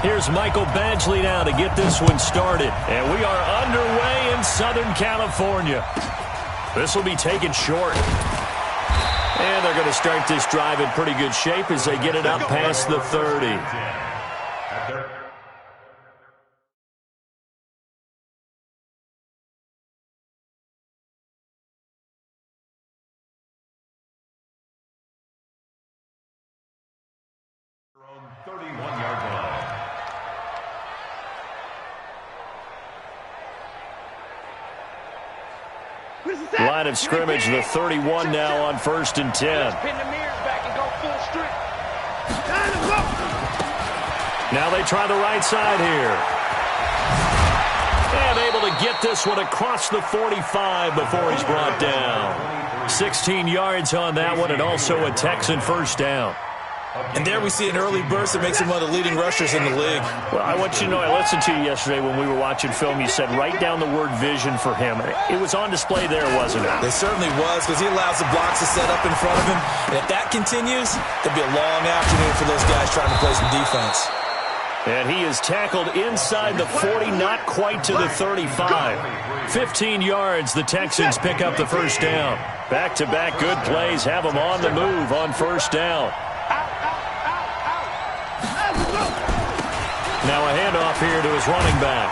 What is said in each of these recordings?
Here's Michael Badgley now to get this one started. And we are underway in Southern California. This will be taken short. And they're going to start this drive in pretty good shape as they get it up past the 30. Line of scrimmage, the 31 now on 1st and 10. Now they try the right side here. And able to get this one across the 45 before he's brought down. 16 yards on that one, and also a Texan first down. And there we see an early burst that makes him one of the leading rushers in the league. Well, I want you to know, I listened to you yesterday when we were watching film. You said write down the word vision for him. It was on display there, wasn't it? It certainly was, because he allows the blocks to set up in front of him. And if that continues, there'll be a long afternoon for those guys trying to play some defense. And he is tackled inside the 40, not quite to the 35. 15 yards, the Texans pick up the first down. Back-to-back good plays have them on the move on first down. Now a handoff here to his running back.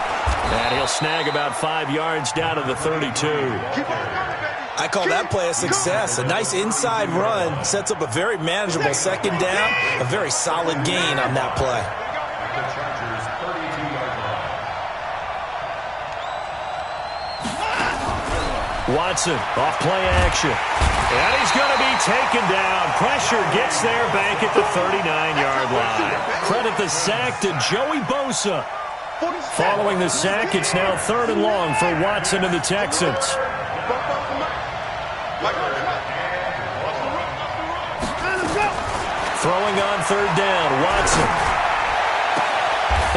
And he'll snag about 5 yards down to the 32. I call that play a success. A nice inside run sets up a very manageable second down. A very solid gain on that play. Watson off play action. And he's going to be taken down. Pressure gets there back at the 39-yard line. Credit the sack to Joey Bosa. Following the sack, it's now 3rd and long for Watson and the Texans. Throwing on 3rd down, Watson.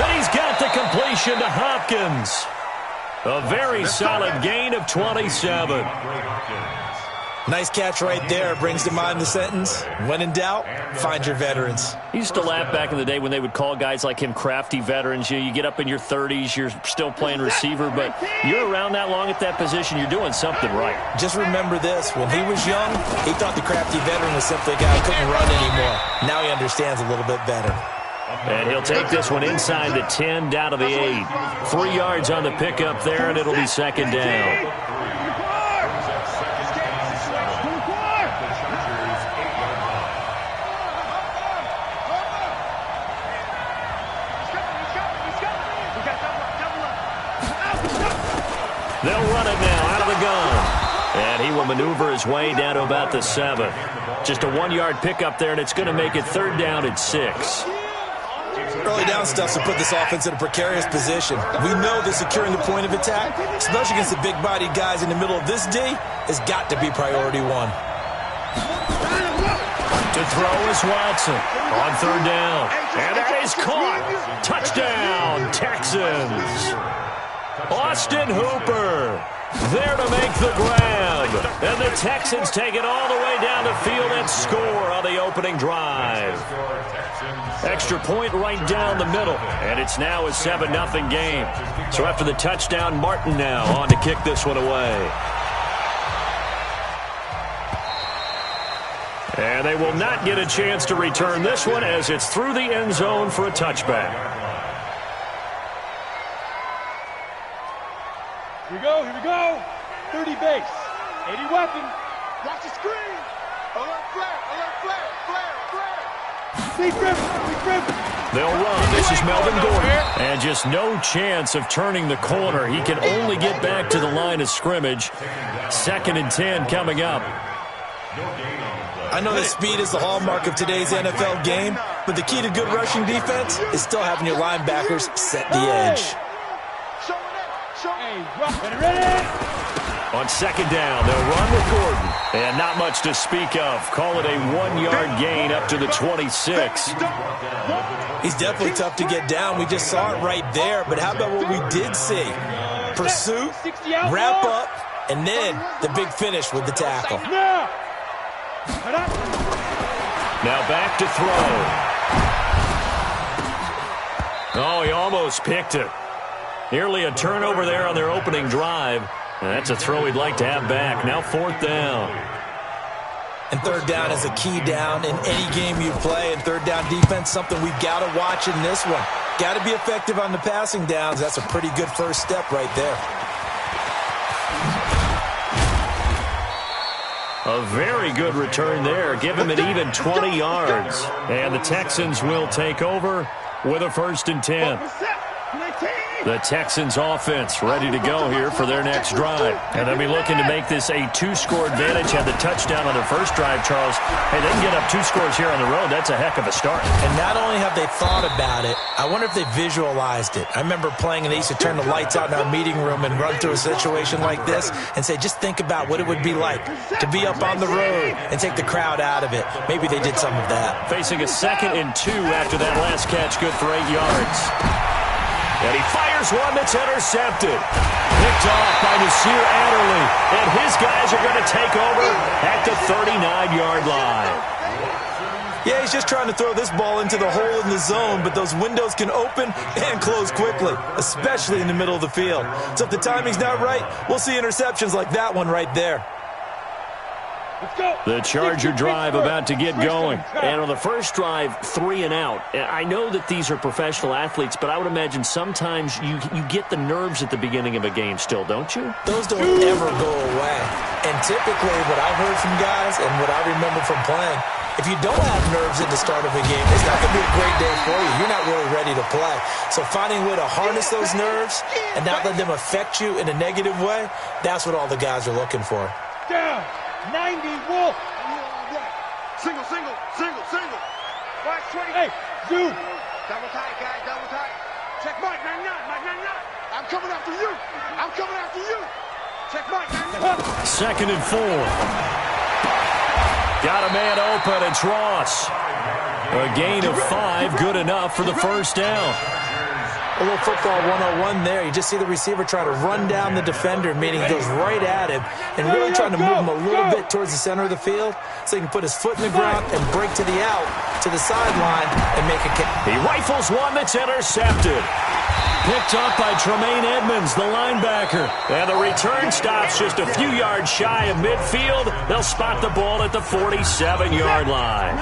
And he's got the completion to Hopkins. A very solid gain of 27. Nice catch right there. Brings to mind the sentence, when in doubt, find your veterans. I used to laugh back in the day when they would call guys like him crafty veterans. You get up in your 30s, you're still playing receiver, but you're around that long at that position, you're doing something right. Just remember this. When he was young, he thought the crafty veteran was simply a guy who couldn't run anymore. Now he understands a little bit better. And he'll take this one inside the 10, down to the 8. 3 yards on the pickup there, and it'll be 2nd down. They'll run it now out of the gun. And he will maneuver his way down to about the 7. Just a 1-yard pickup there, and it's going to make it 3rd down at 6. Early down stuff to put this offense in a precarious position. We know that securing the point of attack, especially against the big-bodied guys in the middle of this D, has got to be priority 1. To throw is Watson on 3rd down. And that is caught. Touchdown, Texans. Austin Hooper there to make the grab. And the Texans take it all the way down the field and score on the opening drive. Extra point right down the middle. And it's now a 7-0 game. So after the touchdown, Martin now on to kick this one away. And they will not get a chance to return this one as it's through the end zone for a touchback. Here we go. 30 base. 80 weapon. Watch the screen. Alert flare. Big rip. They'll run. This is Melvin Gordon. And just no chance of turning the corner. He can only get back to the line of scrimmage. 2nd and 10 coming up. I know that speed is the hallmark of today's NFL game, but the key to good rushing defense is still having your linebackers set the edge. On 2nd down, they'll run with Gordon. And not much to speak of. Call it a 1-yard gain up to the 26. He's definitely tough to get down. We just saw it right there. But how about what we did see? Pursuit, wrap up, and then the big finish with the tackle. Now back to throw. Oh, he almost picked it. Nearly a turnover there on their opening drive. And that's a throw he'd like to have back. Now 4th down. And 3rd down is a key down in any game you play. And 3rd down defense, something we've got to watch in this one. Got to be effective on the passing downs. That's a pretty good first step right there. A very good return there. Give him an even 20 yards. And the Texans will take over with a 1st and 10. The Texans offense ready to go here for their next drive. And they'll be looking to make this a 2-score advantage. Had the touchdown on their first drive, Charles. Hey, they can get up 2 scores here on the road. That's a heck of a start. And not only have they thought about it, I wonder if they visualized it. I remember playing and they used to turn the lights out in our meeting room and run through a situation like this and say, just think about what it would be like to be up on the road and take the crowd out of it. Maybe they did some of that. Facing a 2nd and 2 after that last catch, good for 8 yards. And he fires one that's intercepted. Picked off by Nasir Adderley. And his guys are going to take over at the 39-yard line. Yeah, he's just trying to throw this ball into the hole in the zone, but those windows can open and close quickly, especially in the middle of the field. So if the timing's not right, we'll see interceptions like that one right there. The Charger drive about to get going. And on the first drive, 3 and out. I know that these are professional athletes, but I would imagine sometimes you get the nerves at the beginning of a game still, don't you? Those don't ever go away. And typically what I've heard from guys and what I remember from playing, if you don't have nerves at the start of a game, it's not going to be a great day for you. You're not really ready to play. So finding a way to harness those nerves and not let them affect you in a negative way, that's what all the guys are looking for. Down. 90, Wolf. Single. Watch 20. Hey, Zoo. Double tight, guys, double tight. Check Mike, 99. I'm coming after you. Check Mike, 99. 2nd and 4. Got a man open. It's Ross. A gain of 5, good enough for the 1st down. A little football 101 there. You just see the receiver trying to run down the defender, meaning he goes right at him and really trying to move him a little bit towards the center of the field so he can put his foot in the ground and break to the out, to the sideline, and make a kick. He rifles one that's intercepted. Picked up by Tremaine Edmonds, the linebacker. And the return stops just a few yards shy of midfield. They'll spot the ball at the 47-yard line.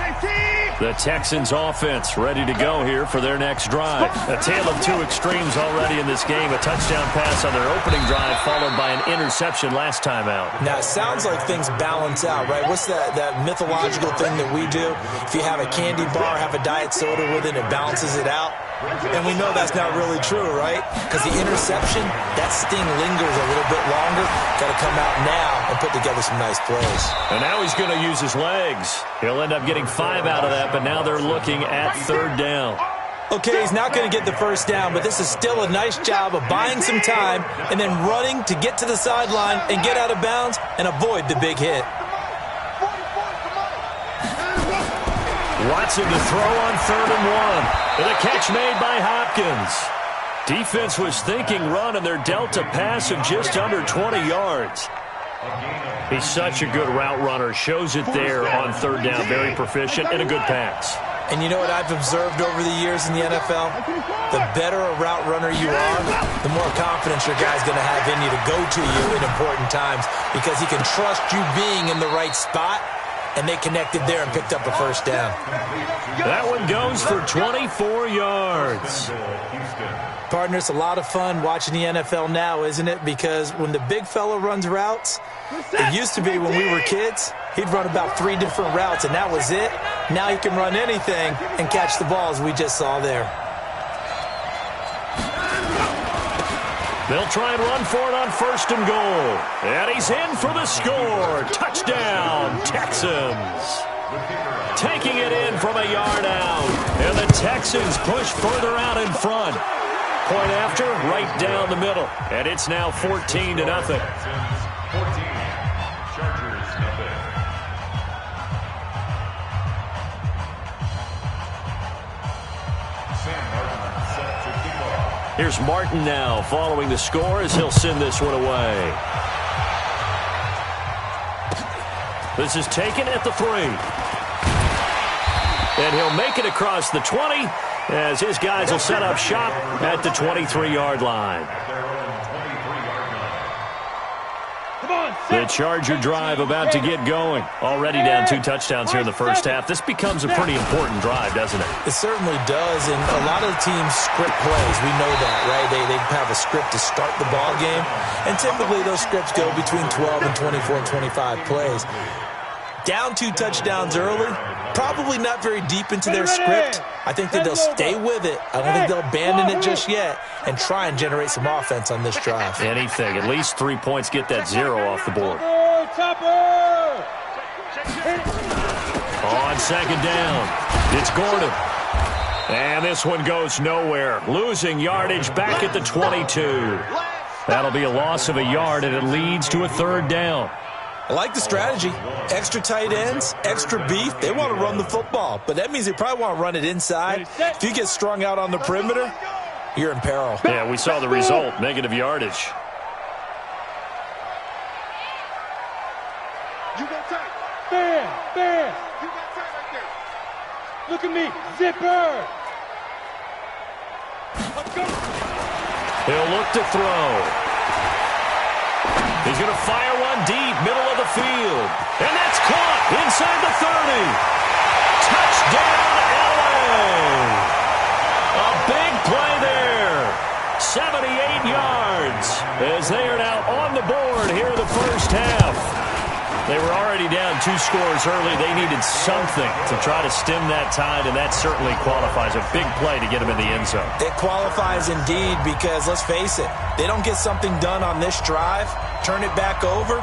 The Texans offense ready to go here for their next drive. A tale of 2 extremes already in this game. A touchdown pass on their opening drive followed by an interception last time out. Now, it sounds like things balance out, right? What's that mythological thing that we do? If you have a candy bar, have a diet soda with it, it balances it out. And we know that's not really true, right? Because the interception, that sting lingers a little bit longer. Got to come out now and put together some nice plays. And now he's going to use his legs. He'll end up getting 5 out of that, but now they're looking at 3rd down. Okay, he's not going to get the 1st down, but this is still a nice job of buying some time and then running to get to the sideline and get out of bounds and avoid the big hit. Watson to throw on 3rd and 1. And a catch made by Hopkins. Defense was thinking run, and they're dealt a pass of just under 20 yards. He's such a good route runner. Shows it there on 3rd down. Very proficient and a good pass. And you know what I've observed over the years in the NFL? The better a route runner you are, the more confidence your guy's going to have in you to go to you in important times because he can trust you being in the right spot. And they connected there and picked up a 1st down. That one goes for 24 yards. Partner, it's a lot of fun watching the NFL now, isn't it? Because when the big fella runs routes, it used to be when we were kids, he'd run about 3 different routes, and that was it. Now he can run anything and catch the ball, as we just saw there. They'll try and run for it on 1st and goal. And he's in for the score. Touchdown, Texans. Taking it in from a yard out. And the Texans push further out in front. Point after, right down the middle. And it's now 14-0. Here's Martin now following the score as he'll send this one away. This is taken at the 3. And he'll make it across the 20 as his guys will set up shop at the 23-yard line. The Charger drive about to get going. Already down 2 touchdowns here in the first half. This becomes a pretty important drive, doesn't it? It certainly does, and a lot of the teams script plays. We know that, right? They have a script to start the ball game, and typically those scripts go between 12 and 24, 25 plays. Down 2 touchdowns early, probably not very deep into their script. I think that they'll stay with it. I don't think they'll abandon it just yet and try and generate some offense on this drive. Anything. At least 3 points, get that 0 off the board. On second down, it's Gordon. And this one goes nowhere. Losing yardage back at the 22. That'll be a loss of a yard, and it leads to a 3rd down. I like the strategy. Extra tight ends, extra beef. They want to run the football, but that means they probably want to run it inside. If you get strung out on the perimeter, you're in peril. Yeah, we saw the result, negative yardage. You got tight. Bam. You got tight right there. Look at me. Zipper. Let's go. He'll look to throw. He's going to fire one deep, middle of the field. And that's caught inside the 30. Touchdown, LA. A big play there. 78 yards as they are now on the board here in the first half. They were already down 2 scores early. They needed something to try to stem that tide, and that certainly qualifies. A big play to get them in the end zone. It qualifies indeed because, let's face it, they don't get something done on this drive, turn it back over,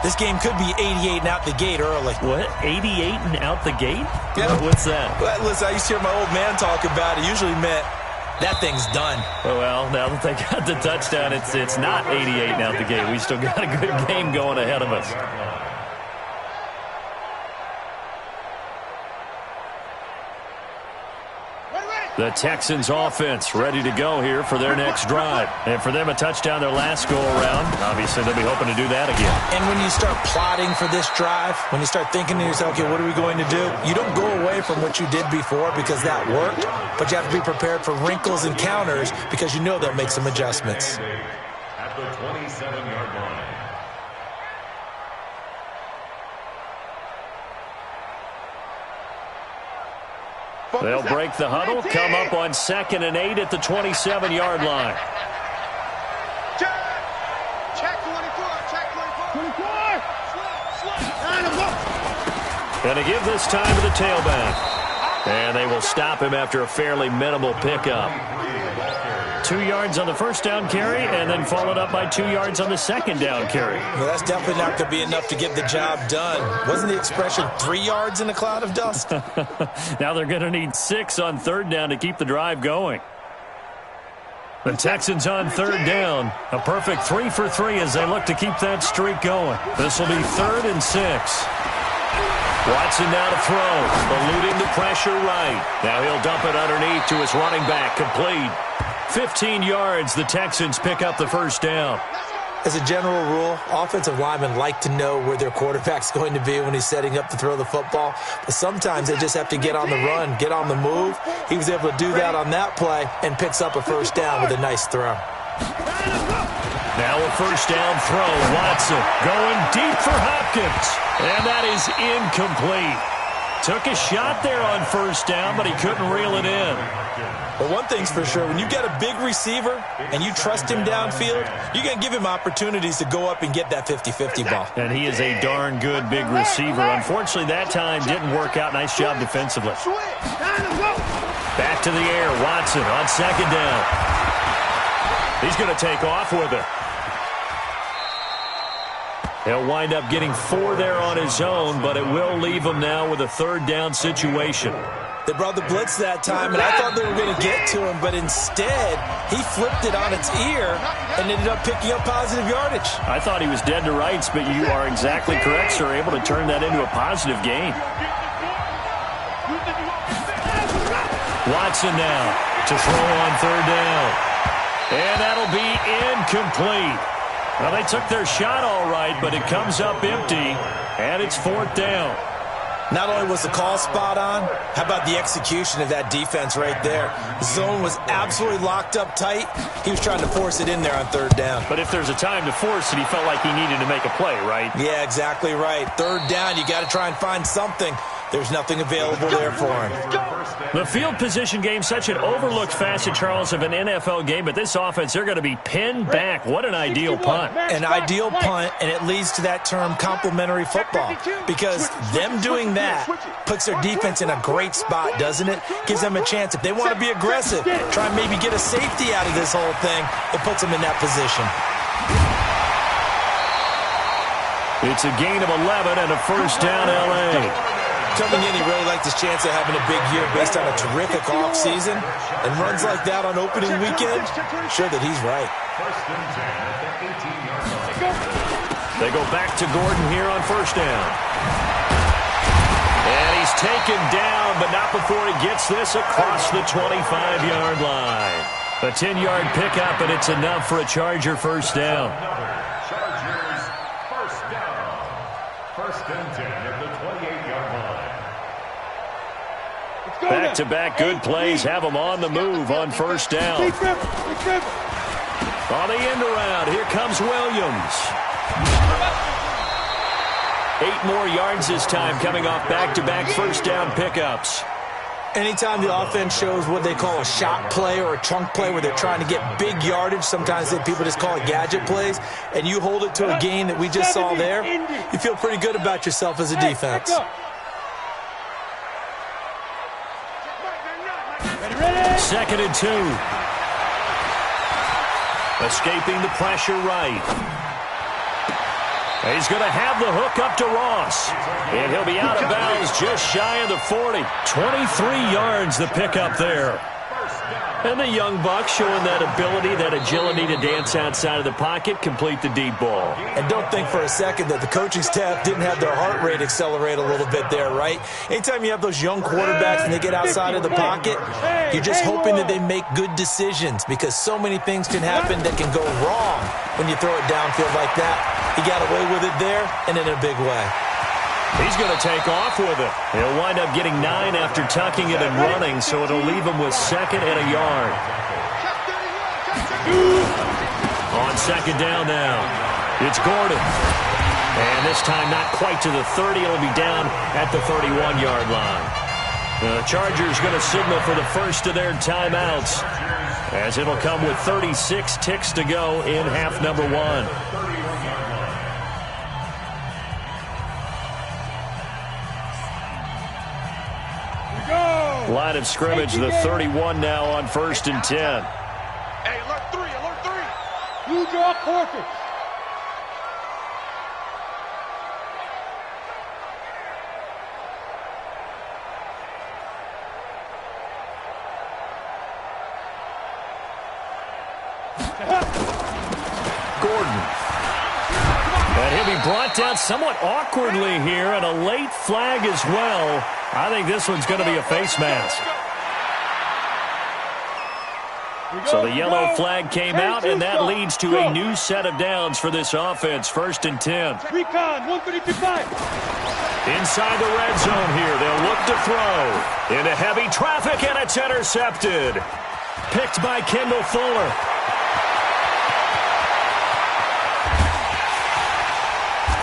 this game could be 88 and out the gate early. What? 88 and out the gate? Yeah. What's that? Well, listen, I used to hear my old man talk about it. Usually meant that thing's done. Well, now that they got the touchdown, it's not 88 and out the gate. We still got a good game going ahead of us. The Texans offense ready to go here for their next drive. And for them, a touchdown their last go-around. Obviously, they'll be hoping to do that again. And when you start plotting for this drive, when you start thinking to yourself, okay, what are we going to do? You don't go away from what you did before because that worked, but you have to be prepared for wrinkles and counters because you know they'll make some adjustments. At the 27-yard line. They'll break the huddle, come up on 2nd and 8 at the 27-yard line. Check 24. Check 24. Going to give this time to the tailback. And they will stop him after a fairly minimal pickup. 2 yards on the first down carry, and then followed up by 2 yards on the second down carry. Well, that's definitely not going to be enough to get the job done. Wasn't the expression 3 yards in a cloud of dust? Now they're going to need 6 on 3rd down to keep the drive going. The Texans on 3rd down. A perfect 3 for 3 as they look to keep that streak going. This will be 3rd and 6. Watson now to throw, eluding the pressure right. Now he'll dump it underneath to his running back, complete. 15 yards, the Texans pick up the first down. As a general rule, offensive linemen like to know where their quarterback's going to be when he's setting up to throw the football. But sometimes they just have to get on the run, get on the move. He was able to do that on that play and picks up a first down with a nice throw. Now a first down throw. Watson going deep for Hopkins. And that is incomplete. Took a shot there on first down, but he couldn't reel it in. But one thing's for sure, when you've got a big receiver and you trust him downfield, you're going to give him opportunities to go up and get that 50-50 ball. And he is a darn good big receiver. Unfortunately, that time didn't work out. Nice job defensively. Back to the air. Watson on second down. He's going to take off with it. He'll wind up getting 4 there on his own, but it will leave him now with a 3rd down situation. They brought the blitz that time, and I thought they were going to get to him, but instead, he flipped it on its ear and ended up picking up positive yardage. I thought he was dead to rights, but you are exactly correct, sir. Able to turn that into a positive gain. Watson now to throw on 3rd down. And that'll be incomplete. Well, they took their shot all right, but it comes up empty, and it's 4th down. Not only was the call spot on, how about the execution of that defense right there? The zone was absolutely locked up tight. He was trying to force it in there on third down. But if there's a time to force it, he felt like he needed to make a play, right? Yeah, exactly right. Third down, you got to try and find something. There's nothing available there for him. The field position game, such an overlooked facet, Charles, of an NFL game, but this offense, they're going to be pinned back. What an ideal punt. An ideal punt, and it leads to that term complementary football, because them doing that puts their defense in a great spot, doesn't it? Gives them a chance. If they want to be aggressive, try and maybe get a safety out of this whole thing, it puts them in that position. It's a gain of 11 and a first down, L.A. Coming in, he really liked his chance of having a big year based on a terrific offseason, and runs like that on opening weekend, sure that he's right. They go back to Gordon here on first down. And he's taken down, but not before he gets this across the 25-yard line. A 10-yard pickup, and it's enough for a Charger first down. Chargers first down. First and 10 at the 28-yard line. Back-to-back good plays have them on the move on first down. On the end around, here comes Williams. 8 more yards this time, coming off back-to-back first down pickups. Anytime the offense shows what they call a shot play or a chunk play where they're trying to get big yardage, sometimes people just call it gadget plays, and you hold it to a gain that we just saw there, you feel pretty good about yourself as a defense. Second and 2. Escaping the pressure right. He's going to have the hook up to Ross. And he'll be out of bounds just shy of the 40. 23 yards the pickup there. And the young buck showing that ability, that agility to dance outside of the pocket, complete the deep ball. And don't think for a second that the coaching staff didn't have their heart rate accelerate a little bit there, right? Anytime you have those young quarterbacks and they get outside of the pocket, you're just hoping that they make good decisions, because so many things can happen that can go wrong when you throw it downfield like that. He got away with it there, and in a big way. He's going to take off with it. He'll wind up getting 9 after tucking it and running, so it'll leave him with second and a yard. On second down now, it's Gordon. And this time not quite to the 30. It'll be down at the 31-yard line. The Chargers going to signal for the first of their timeouts, as it'll come with 36 ticks to go in half number 1. Line of scrimmage, the 31 now on first and 10. Hey, alert 3, alert 3. You draw forfeit. Gordon. And he'll be brought down somewhat awkwardly here, and a late flag as well. I think this one's going to be a face mask. So the yellow flag came out, and that leads to a new set of downs for this offense. First and 10. Recon, 155. Inside the red zone here. They'll look to throw. Into heavy traffic, and it's intercepted. Picked by Kendall Fuller.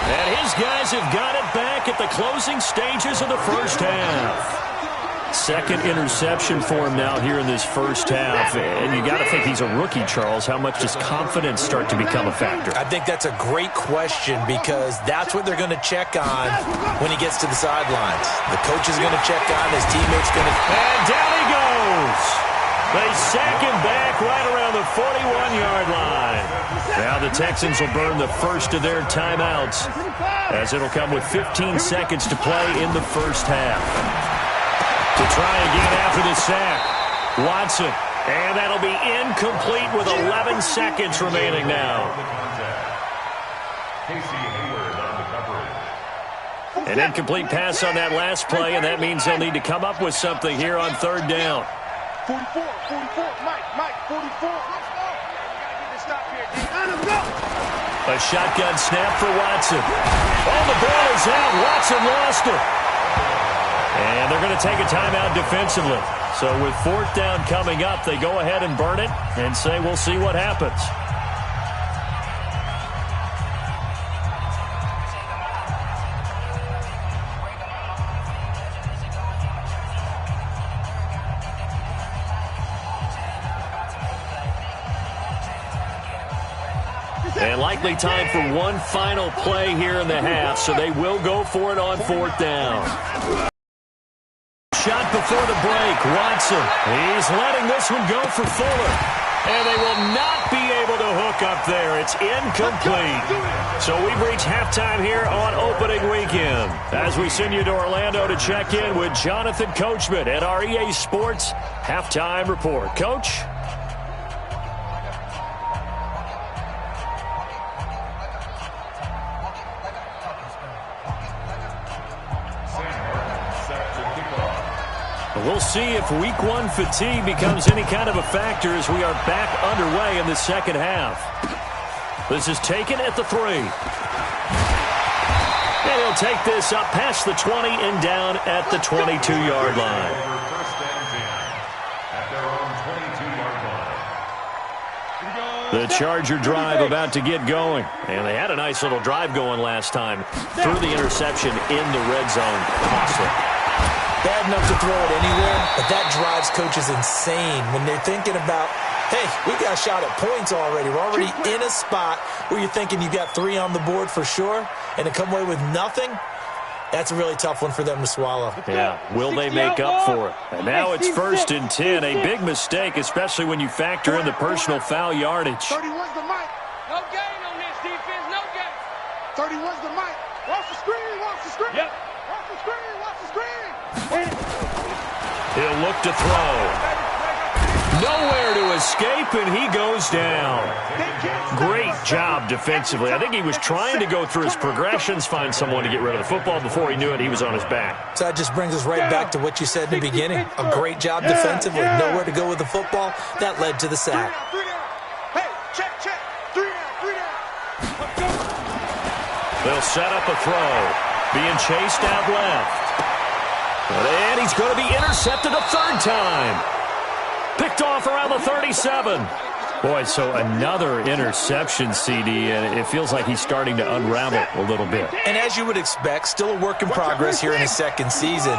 And his guys have got it back at the closing stages of the first half. Second interception for him now here in this first half. And you got to think he's a rookie, Charles. How much does confidence start to become a factor? I think that's a great question, because that's what they're going to check on when he gets to the sidelines. The coach is going to check on, his teammates going to... And down he goes. They sack him back right around the 41-yard line. Now the Texans will burn the first of their timeouts, as it'll come with 15 seconds to play in the first half. To try again after the sack, Watson. And that'll be incomplete with 11 seconds remaining now. An incomplete pass on that last play, and that means they'll need to come up with something here on third down. 44, Mike, 44. Let's go. You gotta get this stop here, D. Let him go. A shotgun snap for Watson. Oh, the ball is out. Watson lost it. And they're going to take a timeout defensively. So with fourth down coming up, they go ahead and burn it and say we'll see what happens. And likely time for one final play here in the half, so they will go for it on fourth down. Shot before the break, Watson. He's letting this one go for Fuller. And they will not be able to hook up there. It's incomplete. So we've reached halftime here on opening weekend. As we send you to Orlando to check in with Jonathan Coachman at our EA Sports Halftime Report. Coach? We'll see if week one fatigue becomes any kind of a factor as we are back underway in the second half. This is taken at the 3. And he'll take this up past the 20 and down at the 22-yard line. The Charger drive about to get going. And they had a nice little drive going last time. Threw the interception in the red zone. Costly. Bad enough to throw it anywhere, but that drives coaches insane when they're thinking about, hey, we got a shot at points already. We're already in a spot where you're thinking you got 3 on the board for sure, and to come away with nothing, that's a really tough one for them to swallow. Yeah, will they make up for it? And now it's 1st and 10, a big mistake, especially when you factor in the personal foul yardage. 31's the mic. No gain on this defense, no gain. 31's the mic. Watch the screen, watch the screen. Yep. Watch the screen, watch the screen. He'll look to throw. Nowhere to escape, and he goes down. Great job defensively. I think he was trying to go through his progressions, find someone to get rid of the football. Before he knew it, he was on his back. So that just brings us right back to what you said in the beginning. A great job defensively. Nowhere to go with the football. That led to the sack. Hey, check, check. 3 down. They'll set up a throw. Being chased out left. And he's going to be intercepted a 3rd time. Picked off around the 37. Boy, so another interception, CD, and it feels like he's starting to unravel a little bit. And as you would expect, still a work in progress here in his second season.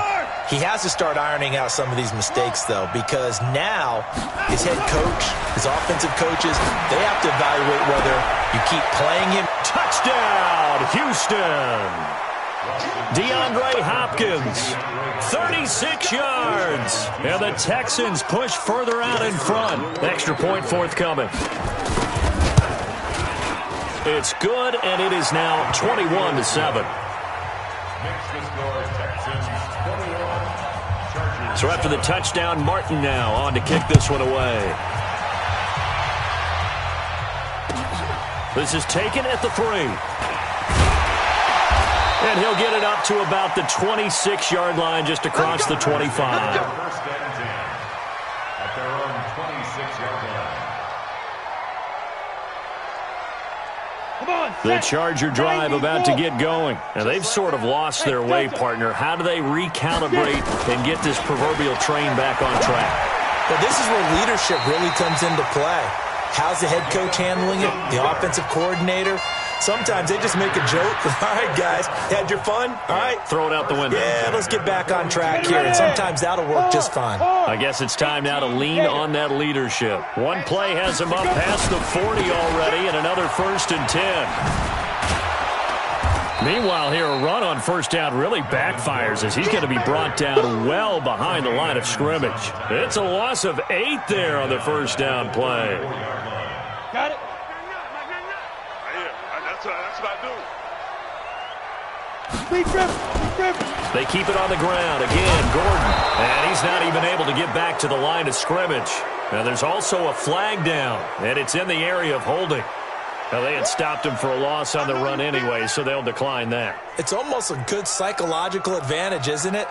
He has to start ironing out some of these mistakes, though, because now his head coach, his offensive coaches, they have to evaluate whether you keep playing him. Touchdown, Houston. DeAndre Hopkins, 36 yards. And the Texans push further out in front. Extra point forthcoming. It's good, and it is now 21-7. So after the touchdown, Martin now on to kick this one away. This is taken at the 3. And he'll get it up to about the 26-yard line, just across the 25. 1st and 10 at their own 26-yard line. The Charger drive about to get going. And they've sort of lost their way, partner. How do they recalibrate and get this proverbial train back on track? Well, this is where leadership really comes into play. How's the head coach handling it? The offensive coordinator? Sometimes they just make a joke. All right, guys, had your fun? All right. Throw it out the window. Yeah, let's get back on track here. And sometimes that'll work just fine. I guess it's time now to lean on that leadership. One play has him up past the 40 already, and another 1st and 10. Meanwhile, here, a run on 1st down really backfires as he's going to be brought down well behind the line of scrimmage. It's a loss of 8 there on the 1st down play. Got it. That's what I do. They keep it on the ground. Again, Gordon. And he's not even able to get back to the line of scrimmage. Now, there's also a flag down, and it's in the area of holding. Now, they had stopped him for a loss on the run anyway, so they'll decline that. It's almost a good psychological advantage, isn't it?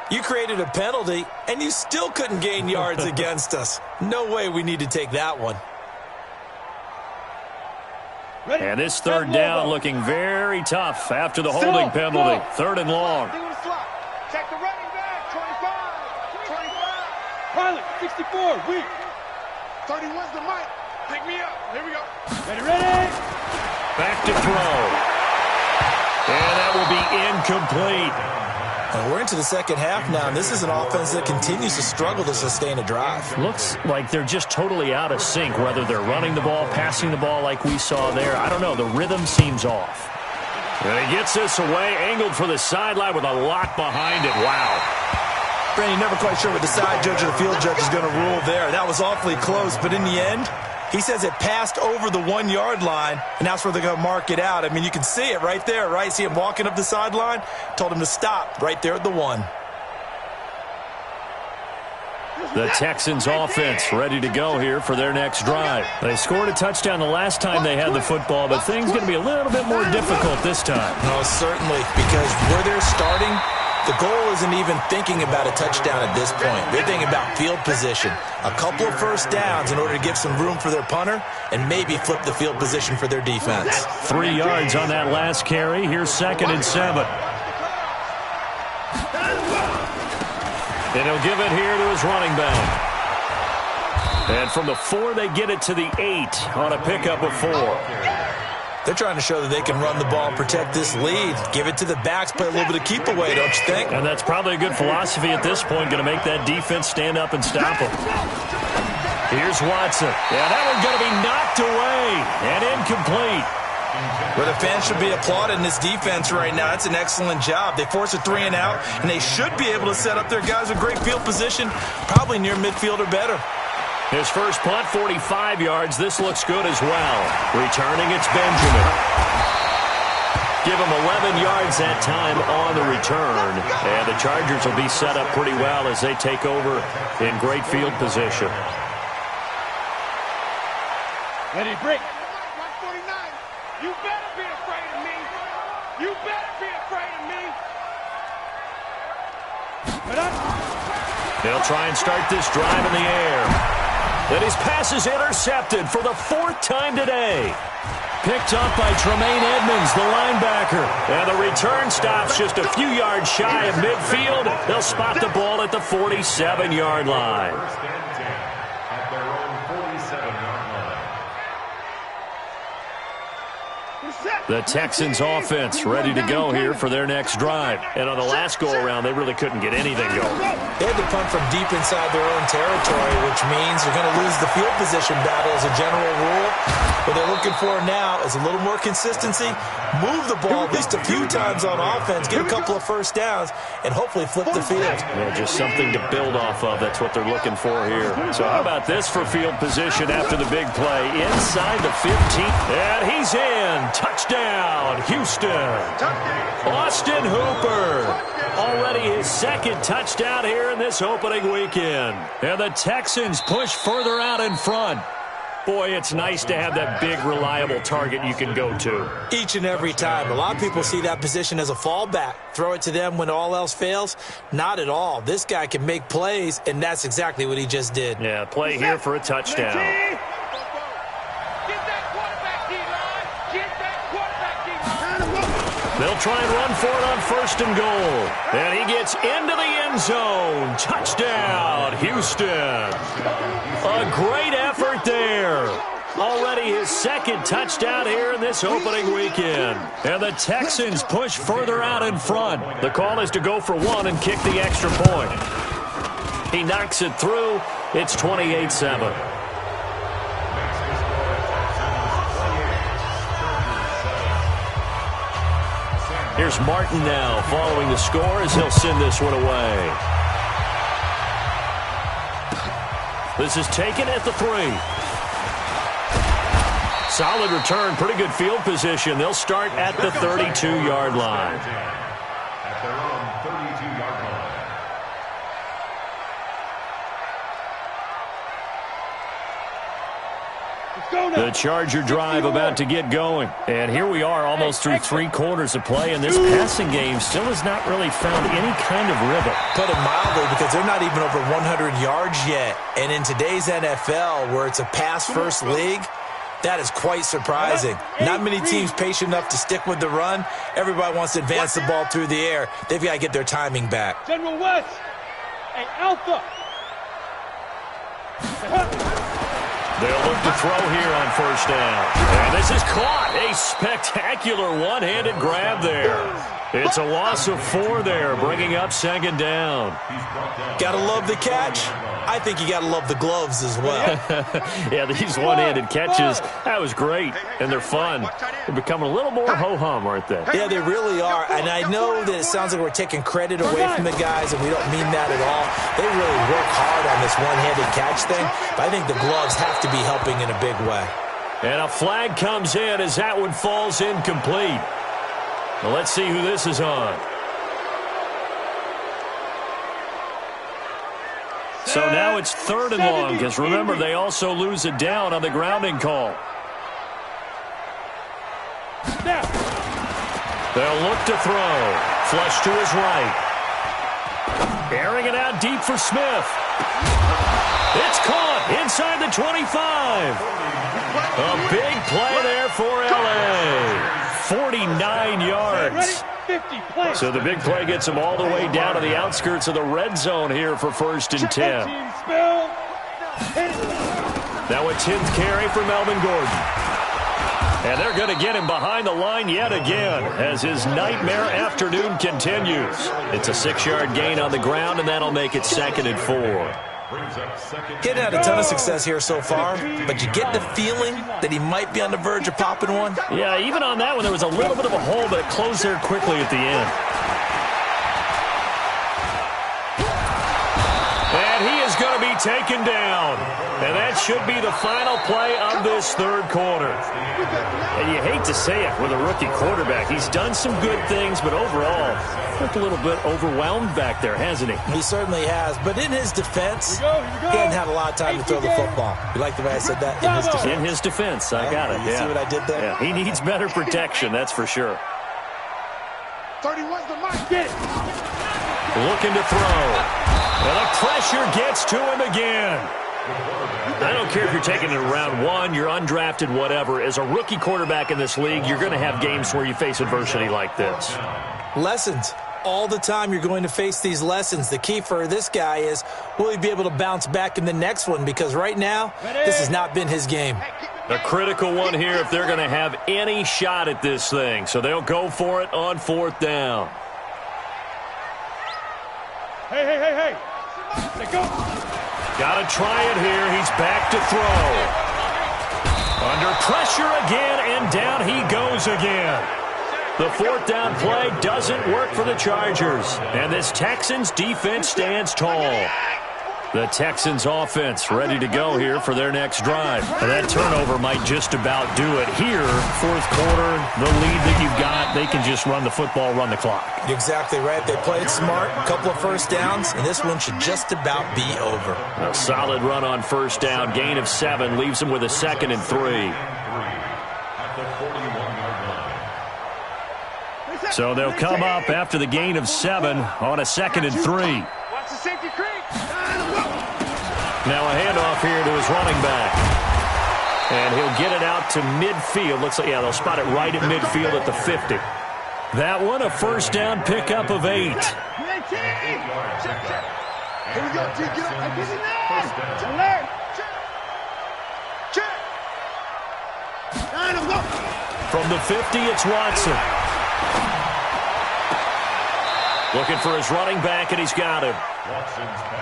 You created a penalty, and you still couldn't gain yards against us. No way we need to take that one. And this 3rd down looking very tough after the holding penalty. 3rd and long. Check the running back. 64, weak. 31's the mic. Pick me up. Here we go. Ready? Back to throw. And that will be incomplete. And we're into the second half now, and this is an offense that continues to struggle to sustain a drive. Looks like they're just totally out of sync, whether they're running the ball, passing the ball like we saw there. I don't know. The rhythm seems off. And he gets this away, angled for the sideline with a lot behind it. Wow. Brandon, never quite sure what the side judge or the field judge is going to rule there. That was awfully close, but in the end, he says it passed over the 1 yard line, and that's where they're going to mark it out. I mean, you can see it right there, right? See him walking up the sideline? Told him to stop right there at the 1. The Texans offense ready to go here for their next drive. They scored a touchdown the last time they had the football, but things going to be a little bit more difficult this time. No, certainly, because where they're starting, the goal isn't even thinking about a touchdown at this point. They're thinking about field position. A couple of first downs in order to give some room for their punter and maybe flip the field position for their defense. 3 yards on that last carry. Here's 2nd and 7. And he'll give it here to his running back. And from the 4, they get it to the 8 on a pickup of 4. They're trying to show that they can run the ball and protect this lead. Give it to the backs, play a little bit of keep away, don't you think? And that's probably a good philosophy at this point, going to make that defense stand up and stop them. Here's Watson. Yeah, that one's going to be knocked away and incomplete. But the fans should be applauding this defense right now. That's an excellent job. They force a 3 and out, and they should be able to set up their guys with great field position, probably near midfield or better. His first punt, 45 yards. This looks good as well. Returning, it's Benjamin. Give him 11 yards that time on the return. And the Chargers will be set up pretty well as they take over in great field position. Ready, break. 149. You better be afraid of me. You better be afraid of me. Get up. They'll try and start this drive in the air. And his pass is intercepted for the 4th time today. Picked up by Tremaine Edmonds, the linebacker. And the return stops just a few yards shy of midfield. They'll spot the ball at the 47-yard line. First and 10 at their own 47-yard line. The Texans offense ready to go here for their next drive. And on the last go-around, they really couldn't get anything going. They had to punt from deep inside their own territory, which means they're going to lose the field position battle as a general rule. What they're looking for now is a little more consistency, move the ball at least a few times on offense, get a couple of first downs, and hopefully flip the field. Yeah, just something to build off of. That's what they're looking for here. So how about this for field position after the big play? Inside the 15th, and he's in. Touchdown, Houston. Austin Hooper. Already his 2nd touchdown here in this opening weekend. And the Texans push further out in front. Boy, it's nice to have that big, reliable target you can go to. Each and every time. A lot of people see that position as a fallback. Throw it to them when all else fails. Not at all. This guy can make plays, and that's exactly what he just did. Yeah, play here for a touchdown. They'll try and run for it on 1st and goal. And he gets into the end zone. Touchdown, Houston. A great effort there. Already his 2nd touchdown here in this opening weekend. And the Texans push further out in front. The call is to go for 1 and kick the extra point. He knocks it through. It's 28-7. Here's Martin now following the score as he'll send this one away. This is taken at the 3. Solid return, pretty good field position. They'll start at the 32-yard line. At their own 32-yard line. The Charger drive about to get going. And here we are almost through 3 quarters of play, and this passing game still has not really found any kind of rhythm. Put it mildly, because they're not even over 100 yards yet. And in today's NFL, where it's a pass-first league, that is quite surprising. Not many teams patient enough to stick with the run. Everybody wants to advance the ball through the air. They've got to get their timing back. General West, hey, Alpha. They'll look to throw here on first down. And this is caught. A spectacular one-handed grab there. It's a loss of 4 there, bringing up second down. Gotta love the catch. I think you gotta love the gloves as well. Yeah, these one-handed catches, that was great, and they're fun. They're becoming a little more ho-hum, aren't they? Yeah, they really are, and I know that it sounds like we're taking credit away from the guys, and we don't mean that at all. They really work hard on this one-handed catch thing, but I think the gloves have to be helping in a big way. And a flag comes in as that one falls incomplete. Well, let's see who this is on. So now it's 3rd and long, because remember, they also lose it down on the grounding call. They'll look to throw. Flush to his right. Airing it out deep for Smith. It's caught inside the 25. A big play there for L.A. 49 yards. So the big play gets them all the way down to the outskirts of the red zone here for 1st and 10. Now a 10th carry for Melvin Gordon. And they're going to get him behind the line yet again as his nightmare afternoon continues. It's a 6-yard gain on the ground, and that'll make it 2nd and 4. Getting had a ton of success here so far, but you get the feeling that he might be on the verge of popping one. Yeah, even on that one, there was a little bit of a hole, but it closed there quickly at the end. And he is going to be taken down. And that should be the final play of this 3rd quarter. And you hate to say it with a rookie quarterback. He's done some good things, but overall, looked a little bit overwhelmed back there, hasn't he? He certainly has. But in his defense, he hasn't had a lot of time to throw the football. You like the way I said that? In his defense. In his defense, I got it. You see what I did there? Yeah, he needs better protection, that's for sure. 31's the mark. Get it. Looking to throw. And the pressure gets to him again. I don't care if you're taking it in round 1, you're undrafted, whatever. As a rookie quarterback in this league, you're going to have games where you face adversity like this. Lessons. All the time you're going to face these lessons. The key for this guy is, will he be able to bounce back in the next one? Because right now, this has not been his game. A critical one here if they're going to have any shot at this thing. So they'll go for it on 4th down. Hey. Let go. Got to try it here. He's back to throw. Under pressure again, and down he goes again. The 4th down play doesn't work for the Chargers. And this Texans defense stands tall. The Texans offense ready to go here for their next drive. And that turnover might just about do it here. 4th quarter, the lead that you've got, they can just run the football, run the clock. Exactly right. They played smart, a couple of first downs, and this one should just about be over. A solid run on first down, gain of 7, leaves them with a 2nd and 3. So they'll come up after the gain of 7 on a 2nd and 3. Watch the safety creep. Now a handoff here to his running back. And he'll get it out to midfield. Looks like, yeah, they'll spot it right at midfield at the 50. That one, a first down pickup of 8. Here we go, T. Get up. Get in there. Alert. Check. From the 50, it's Watson. Looking for his running back, and he's got him.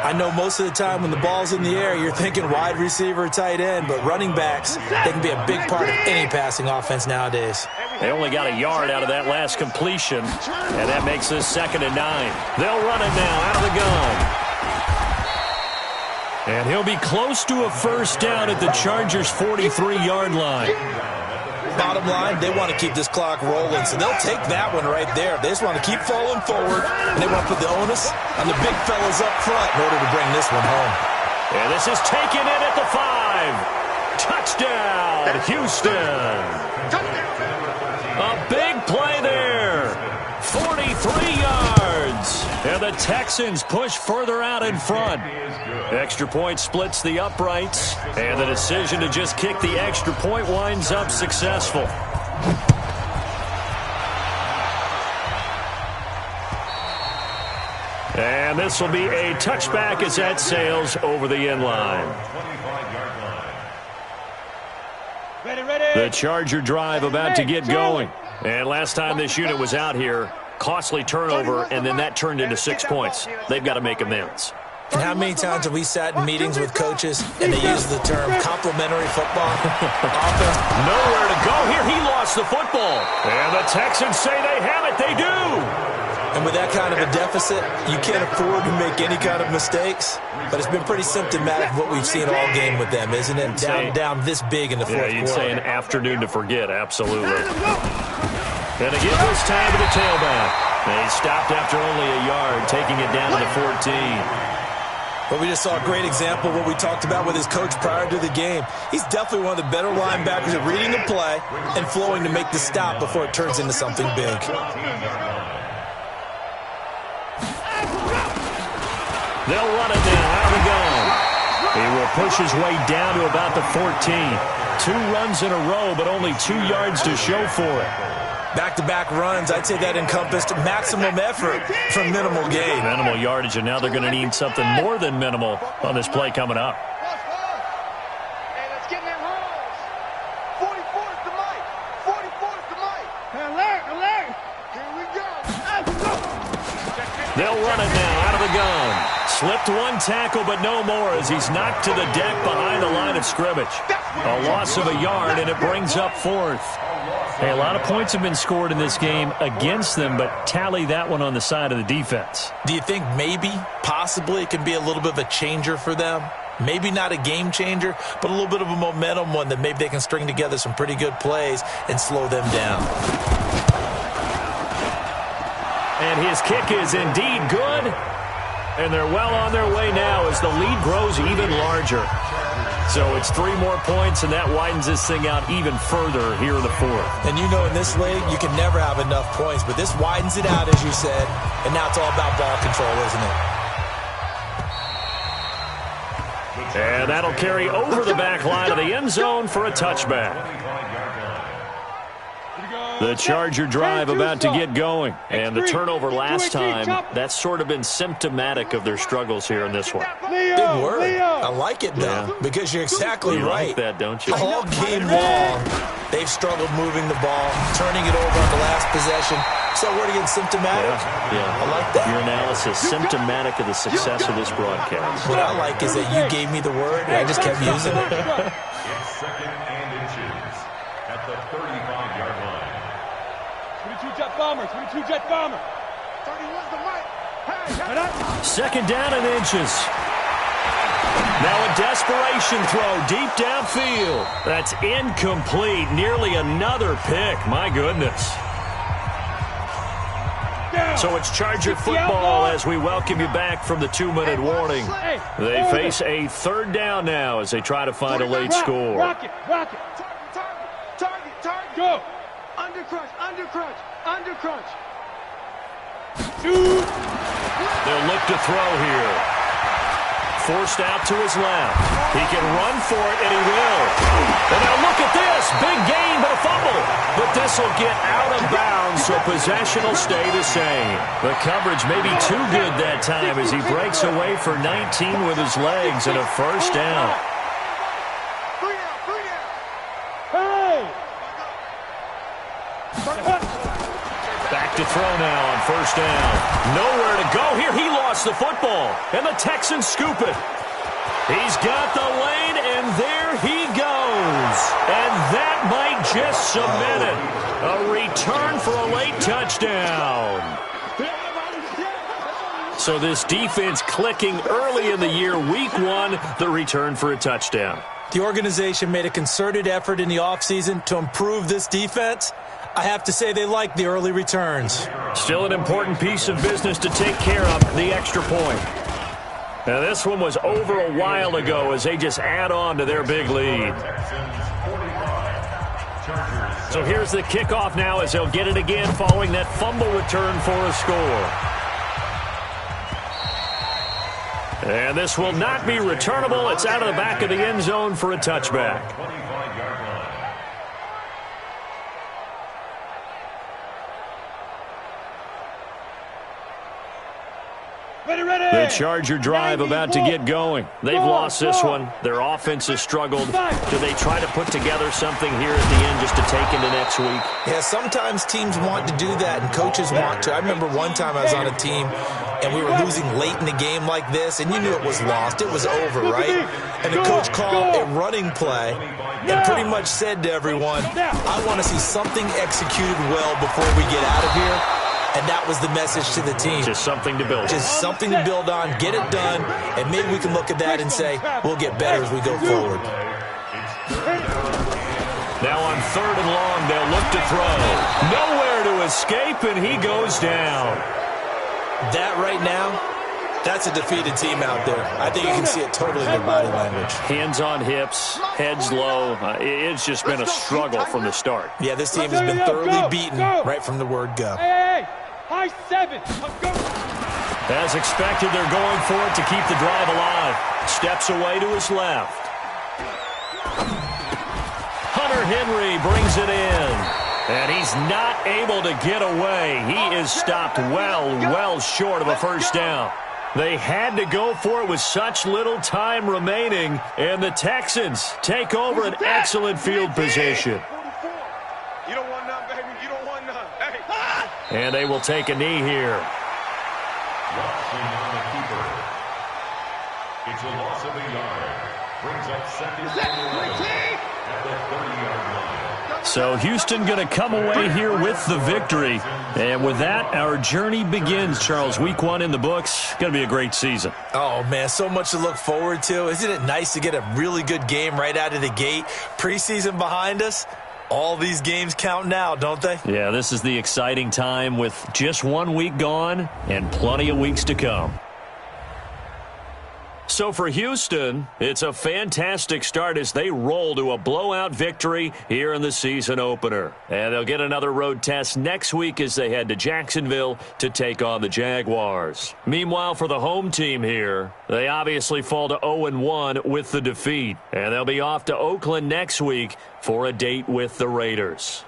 I know most of the time when the ball's in the air, you're thinking wide receiver, tight end, but running backs, they can be a big part of any passing offense nowadays. They only got a yard out of that last completion, and that makes this 2nd and 9. They'll run it now out of the gun. And he'll be close to a first down at the Chargers' 43-yard line. Bottom line, they want to keep this clock rolling, so they'll take that one right there. They just want to keep falling forward, and they want to put the onus on the big fellas up front in order to bring this one home. And this is taken in at the 5. Touchdown, Houston. A big play there. 43 yards. And the Texans push further out in front. Extra point splits the uprights. And the decision to just kick the extra point winds up successful. And And this will be a touchback as that sails over the end line. 25-yard line. Ready. The Charger drive about to get going. And last time this unit was out here, costly turnover, and then that turned into 6 points. They've got to make amends. And how many times have we sat in meetings with coaches and they use the term complementary football? Offense. Nowhere to go here. He lost the football. And the Texans say they have it. They do. And with that kind of a deficit, you can't afford to make any kind of mistakes. But it's been pretty symptomatic of what we've seen all game with them, isn't it? Down this big in the fourth quarter. Yeah, you'd say an afternoon to forget. Absolutely. And again this time to the tailback. They stopped after only a yard, taking it down to the 14. But we just saw a great example of what we talked about with his coach prior to the game. He's definitely one of the better linebackers at reading the play and flowing to make the stop before it turns into something big. They'll run it now out of the gun. He will push his way down to about the 14. 2 runs in a row, but only 2 yards to show for it. Back-to-back runs, I'd say that encompassed maximum effort for minimal gain. Minimal yardage, and now they're going to need something more than minimal on this play coming up. Hey, let's get in them holes. 44 is the mic. 44 is the mic. Alert. Here we go. They'll run it now out of the gun. Slipped one tackle, but no more as he's knocked to the deck behind the line of scrimmage. A loss of a yard, and it brings up 4th. Hey, a lot of points have been scored in this game against them, but tally that one on the side of the defense. Do you think maybe, possibly, it can be a little bit of a changer for them? Maybe not a game changer, but a little bit of a momentum one that maybe they can string together some pretty good plays and slow them down. And his kick is indeed good. And they're well on their way now as the lead grows even larger. So it's 3 more points, and that widens this thing out even further here in the 4th. And you know in this league, you can never have enough points, but this widens it out, as you said, and now it's all about ball control, isn't it? And that'll carry over the back line of the end zone for a touchback. The Charger drive about to get going. And the turnover last time, that's sort of been symptomatic of their struggles here in this one. Big word. I like it, though, because you're exactly right. You like that, don't you? All game long, they've struggled moving the ball, turning it over on the last possession. So we're to get symptomatic? Yeah. I like that. Your analysis, symptomatic of the success of this broadcast. What I like is that you gave me the word, and I just kept using it. It's 2nd and inches at the 35-yard line. 22 Jet Bomber. 31's the mic. Hey. 2nd down and inches. Now a desperation throw deep downfield. That's incomplete. Nearly another pick. My goodness. So it's Charger football as we welcome you back from the 2-minute warning. They face a 3rd down now as they try to find a late score. Rocket. Target. Go. Undercrunch. They'll look to throw here. Forced out to his left. He can run for it, and he will. And now look at this. Big gain, but a fumble. But this will get out of bounds, so possession will stay the same. The coverage may be too good that time as he breaks away for 19 with his legs and a 1st down. Hey. Back to throw now on 1st down. Nowhere to go here. He lost the football, and the Texans scoop it. He's got the lane, and there he goes. And that might just cement it. A return for a late touchdown. So this defense clicking early in the year. Week 1, the return for a touchdown. The organization made a concerted effort in the offseason to improve this defense. I have to say they like the early returns. Still an important piece of business to take care of, the extra point. Now this one was over a while ago as they just add on to their big lead. So here's the kickoff now as they'll get it again following that fumble return for a score. And this will not be returnable. It's out of the back of the end zone for a touchback. Ready. Charger drive about to get going. They've lost this one. Their offense has struggled. Do they try to put together something here at the end just to take into next week? Yeah, sometimes teams want to do that and coaches want to. I remember one time I was on a team and we were losing late in the game like this, and you knew it was lost. It was over, right? And the coach called a running play and pretty much said to everyone, I want to see something executed well before we get out of here. And that was the message to the team. Just something to build on. Just something to build on, get it done, and maybe we can look at that and say, we'll get better as we go forward. Now on 3rd and long, they'll look to throw. Nowhere to escape, and he goes down. That right now, that's a defeated team out there. I think you can see it totally in their body language. Hands on hips, heads low. It's just been a struggle from the start. Yeah, this team has been thoroughly beaten right from the word go. Hey, high 7. As expected, they're going for it to keep the drive alive. Steps away to his left. Hunter Henry brings it in. And he's not able to get away. He is stopped well short of a first down. They had to go for it with such little time remaining, and the Texans take over an excellent field position. You don't want none, baby. You don't want none. Hey. And they will take a knee here. Rushing on the keeper. It's a loss of a yard. Brings up second and 11 at the 30-yard line. So Houston going to come away here with the victory. And with that, our journey begins, Charles. Week 1 in the books. Going to be a great season. Oh, man, so much to look forward to. Isn't it nice to get a really good game right out of the gate? Preseason behind us. All these games count now, don't they? Yeah, this is the exciting time with just 1 week gone and plenty of weeks to come. So for Houston, it's a fantastic start as they roll to a blowout victory here in the season opener. And they'll get another road test next week as they head to Jacksonville to take on the Jaguars. Meanwhile, for the home team here, they obviously fall to 0-1 with the defeat. And they'll be off to Oakland next week for a date with the Raiders.